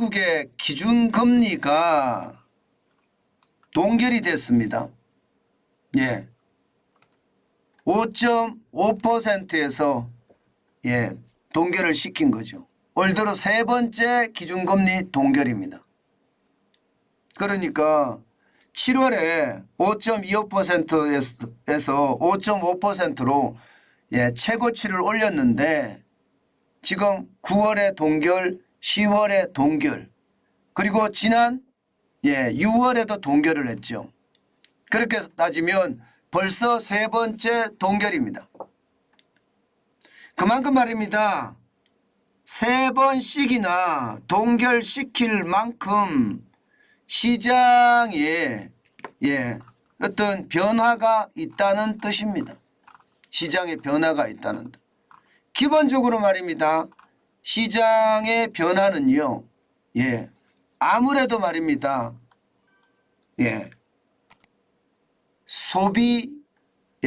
미국의 기준금리가 동결이 됐습니다. 예. 5.5%에서 동결을 시킨 거죠. 올 들어 세 번째 기준금리 동결입니다. 그러니까 7월에 5.25%에서 5.5%로 최고치를 올렸는데 지금 9월에 동결, 10월에 동결, 그리고 지난 6월에도 동결을 했죠. 그렇게 따지면 벌써 세 번째 동결입니다. 그만큼 말입니다. 세 번씩이나 동결시킬 만큼 시장에 어떤 변화가 있다는 뜻입니다. 시장에 변화가 있다는 뜻. 기본적으로 말입니다. 시장의 변화는요. 아무래도 말입니다.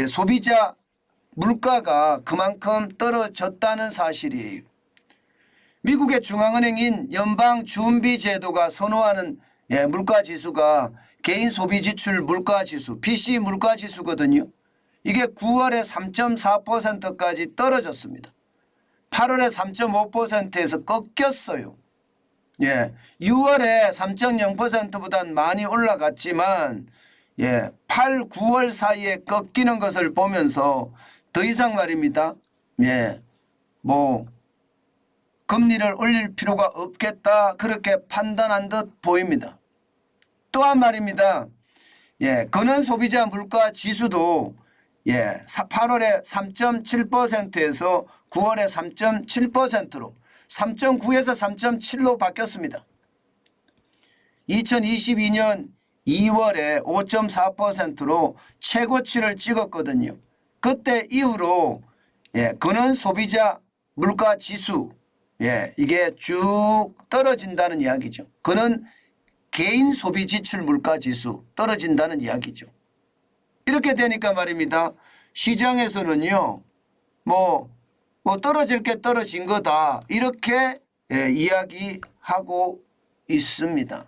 소비자 물가가 그만큼 떨어졌다는 사실이에요. 미국의 중앙은행인 연방준비제도가 선호하는 물가지수가 개인 소비지출 물가지수, PC 물가지수거든요. 이게 9월에 3.4%까지 떨어졌습니다. 8월에 3.5%에서 꺾였어요. 6월에 3.0%보단 많이 올라갔지만 8, 9월 사이에 꺾이는 것을 보면서 더 이상 말입니다. 금리를 올릴 필요가 없겠다, 그렇게 판단한 듯 보입니다. 또한 말입니다. 근원 소비자 물가 지수도 8월에 3.7%에서 9월에 3.7%로 3.9에서 3.7로 바뀌었습니다. 2022년 2월에 5.4%로 최고치를 찍었거든요. 그때 이후로 근원 소비자 물가 지수 이게 쭉 떨어진다는 이야기죠. 그는 개인 소비 지출 물가 지수 떨어진다는 이야기죠. 이렇게 되니까 말입니다. 시장에서는요. 떨어질 게 떨어진 거다, 이렇게 이야기하고 있습니다.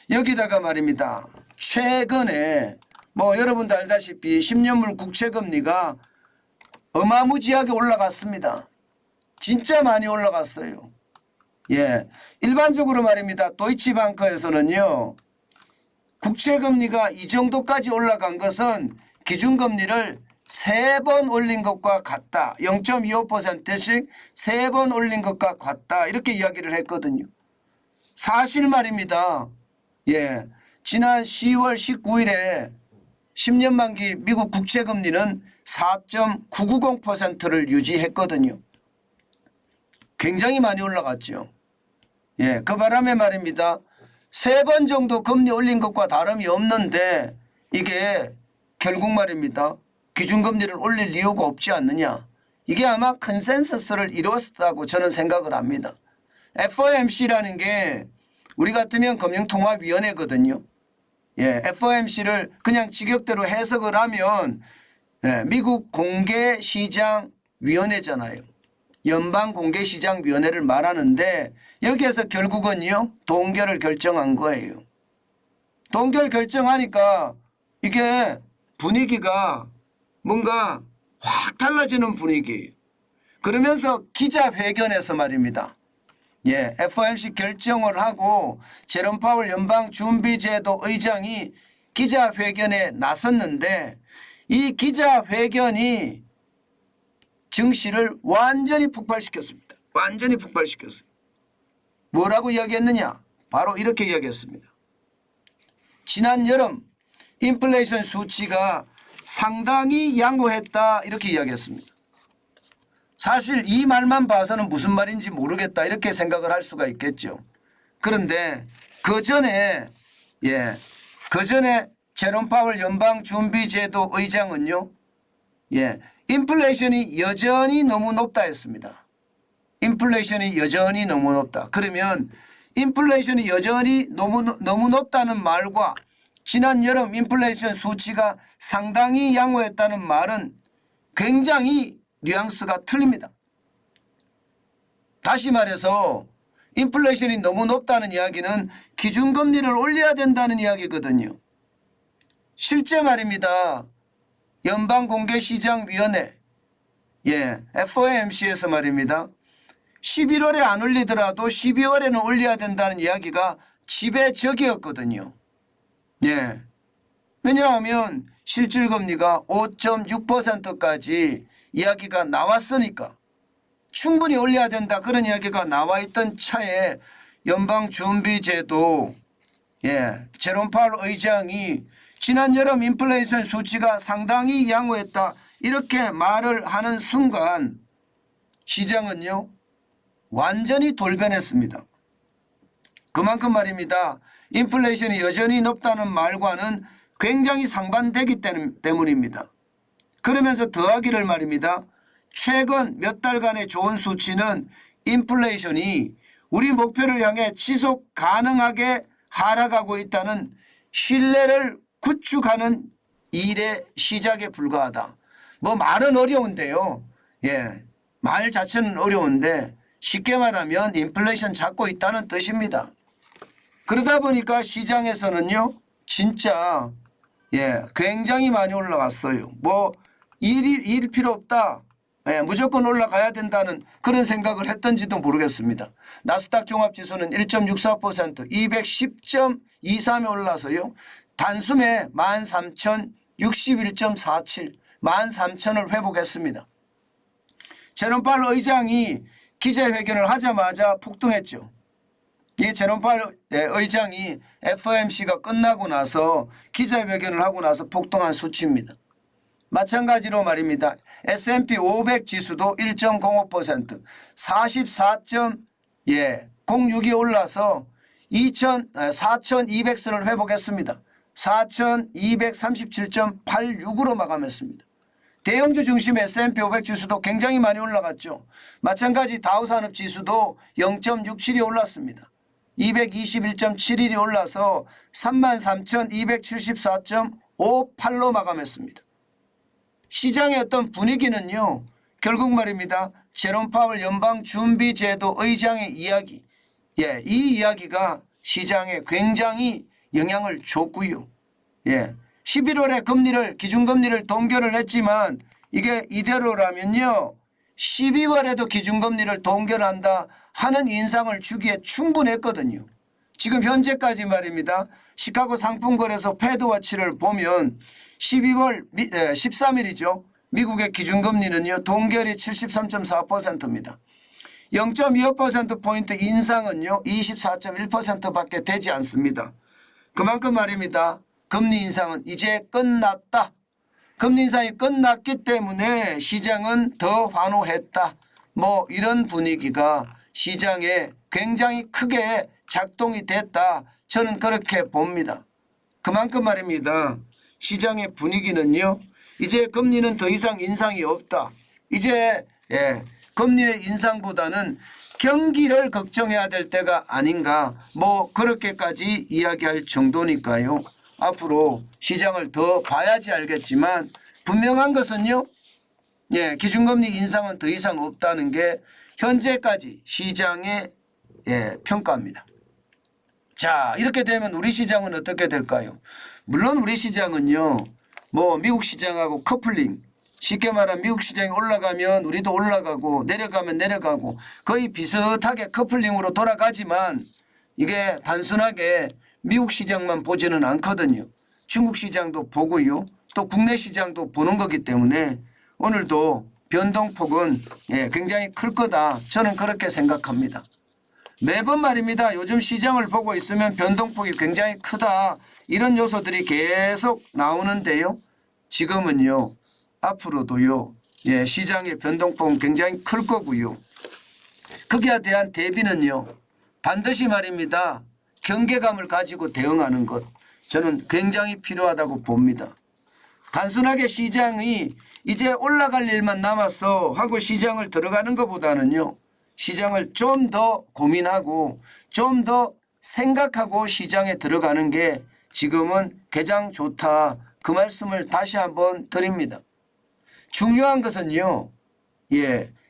여기다가 말입니다. 최근에 여러분도 알다시피 10년물 국채금리가 어마무지하게 올라갔습니다. 진짜 많이 올라갔어요. 일반적으로 말입니다. 도이치방크에서는요. 국채금리가 이 정도까지 올라간 것은 기준금리를 3번 올린 것과 같다. 0.25%씩 3번 올린 것과 같다. 이렇게 이야기를 했거든요. 사실 말입니다. 지난 10월 19일에 10년 만기 미국 국채금리는 4.990%를 유지했거든요. 굉장히 많이 올라갔죠. 그 바람에 말입니다. 3번 정도 금리 올린 것과 다름이 없는데 이게 결국 말입니다. 기준금리를 올릴 이유가 없지 않느냐. 이게 아마 컨센서스를 이루었다고 저는 생각을 합니다. FOMC라는 게 우리 같으면 금융통화위원회거든요. FOMC를 그냥 직역대로 해석을 하면 미국 공개시장위원회잖아요. 연방공개시장위원회를 말하는데 여기에서 결국은요. 동결을 결정한 거예요. 동결 결정하니까 이게 분위기가 뭔가 확 달라지는 분위기예요. 그러면서 기자회견에서 말입니다. FOMC 결정을 하고 제롬 파월 연방준비제도 의장이 기자회견에 나섰는데 이 기자회견이 증시를 완전히 폭발시켰습니다. 완전히 폭발시켰어요. 뭐라고 이야기했느냐? 바로 이렇게 이야기했습니다. 지난 여름 인플레이션 수치가 상당히 양호했다, 이렇게 이야기했습니다. 사실 이 말만 봐서는 무슨 말인지 모르겠다, 이렇게 생각을 할 수가 있겠죠. 그런데 그 전에 제롬 파월 연방준비제도 의장은요. 인플레이션이 여전히 너무 높다 했습니다. 인플레이션이 여전히 너무 높다. 그러면 인플레이션이 여전히 너무 높다는 말과 지난 여름 인플레이션 수치가 상당히 양호했다는 말은 굉장히 뉘앙스가 틀립니다. 다시 말해서 인플레이션이 너무 높다는 이야기는 기준금리를 올려야 된다는 이야기거든요. 실제 말입니다. 연방공개시장위원회 FOMC에서 말입니다. 11월에 안 올리더라도 12월에는 올려야 된다는 이야기가 지배적이었거든요. 왜냐하면 실질금리가 5.6%까지 이야기가 나왔으니까 충분히 올려야 된다 그런 이야기가 나와 있던 차에 연방준비제도 제롬 파월 의장이 지난 여름 인플레이션 수치가 상당히 양호했다 이렇게 말을 하는 순간 시장은요 완전히 돌변했습니다. 그만큼 말입니다. 인플레이션이 여전히 높다는 말과는 굉장히 상반되기 때문입니다. 그러면서 더하기를 말입니다. 최근 몇 달간의 좋은 수치는 인플레이션이 우리 목표를 향해 지속 가능하게 하락하고 있다는 신뢰를 구축하는 일의 시작에 불과하다. 뭐 말은 어려운데요. 말 자체는 어려운데 쉽게 말하면 인플레이션 잡고 있다는 뜻입니다. 그러다 보니까 시장에서는요 진짜 굉장히 많이 올라갔어요. 뭐 일 필요 없다. 무조건 올라가야 된다는 그런 생각을 했던지도 모르겠습니다. 나스닥 종합지수는 1.64% 210.23에 올라서요. 단숨에 13,061.47 13,000을 회복했습니다. 제롬 파월 의장이 기자회견을 하자마자 폭등했죠. 이 제롬 파월 의장이 FOMC가 끝나고 나서 기자회견을 하고 나서 폭등한 수치입니다. 마찬가지로 말입니다. S&P 500 지수도 1.05% 44.06이 올라서 4,200선을 회복했습니다. 4,237.86으로 마감했습니다. 대형주 중심 S&P 500 지수도 굉장히 많이 올라갔죠. 마찬가지 다우산업 지수도 0.67이 올랐습니다. 221.71이 올라서 33,274.58로 마감했습니다. 시장의 어떤 분위기는요. 결국 말입니다. 제롬 파월 연방준비제도 의장의 이야기 이 이야기가 시장에 굉장히 영향을 줬고요. 11월에 금리를 기준금리를 동결을 했지만 이게 이대로라면요. 12월에도 기준금리를 동결한다 하는 인상을 주기에 충분했거든요. 지금 현재까지 말입니다. 시카고 상품거래소 패드워치를 보면 12월 13일이죠. 미국의 기준금리는요. 동결이 73.4%입니다. 0.25%포인트 인상은요. 24.1%밖에 되지 않습니다. 그만큼 말입니다. 금리 인상은 이제 끝났다. 금리 인상이 끝났기 때문에 시장은 더 환호했다. 뭐 이런 분위기가 시장에 굉장히 크게 작동이 됐다. 저는 그렇게 봅니다. 그만큼 말입니다. 시장의 분위기는요. 이제 금리는 더 이상 인상이 없다. 이제 금리의 인상보다는 경기를 걱정해야 될 때가 아닌가. 뭐 그렇게까지 이야기할 정도니까요. 앞으로 시장을 더 봐야지 알겠지만 분명한 것은요. 기준금리 인상은 더 이상 없다는 게 현재까지 시장의 평가입니다. 자, 이렇게 되면 우리 시장은 어떻게 될까요? 물론 우리 시장은요. 뭐 미국 시장하고 커플링 쉽게 말하면 미국 시장이 올라가면 우리도 올라가고 내려가면 내려가고 거의 비슷하게 커플링으로 돌아가지만 이게 단순하게 미국 시장만 보지는 않거든요. 중국 시장도 보고요. 또 국내 시장도 보는 거기 때문에 오늘도 변동폭은 굉장히 클 거다. 저는 그렇게 생각합니다. 매번 말입니다. 요즘 시장을 보고 있으면 변동폭이 굉장히 크다. 이런 요소들이 계속 나오는데요. 지금은요. 앞으로도요. 시장의 변동폭은 굉장히 클 거고요. 거기에 대한 대비는요. 반드시 말입니다. 경계감을 가지고 대응하는 것. 저는 굉장히 필요하다고 봅니다. 단순하게 시장이 이제 올라갈 일만 남았어 하고 시장을 들어가는 것보다는요. 시장을 좀 더 고민하고 좀 더 생각하고 시장에 들어가는 게 지금은 가장 좋다. 그 말씀을 다시 한번 드립니다. 중요한 것은요.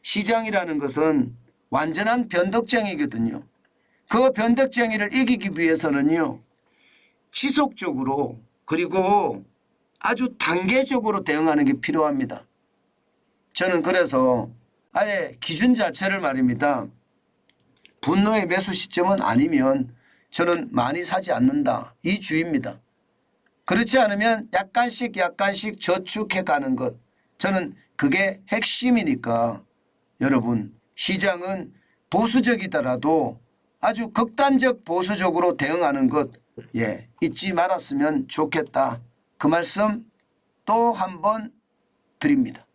시장이라는 것은 완전한 변덕장이거든요. 그 변덕쟁이를 이기기 위해서는요. 지속적으로 그리고 아주 단계적으로 대응하는 게 필요합니다. 저는 그래서 아예 기준 자체를 말입니다. 분노의 매수 시점은 아니면 저는 많이 사지 않는다. 이 주의입니다. 그렇지 않으면 약간씩 저축해 가는 것. 저는 그게 핵심이니까 여러분 시장은 보수적이더라도 아주 극단적 보수적으로 대응하는 것 잊지 말았으면 좋겠다. 그 말씀 또 한 번 드립니다.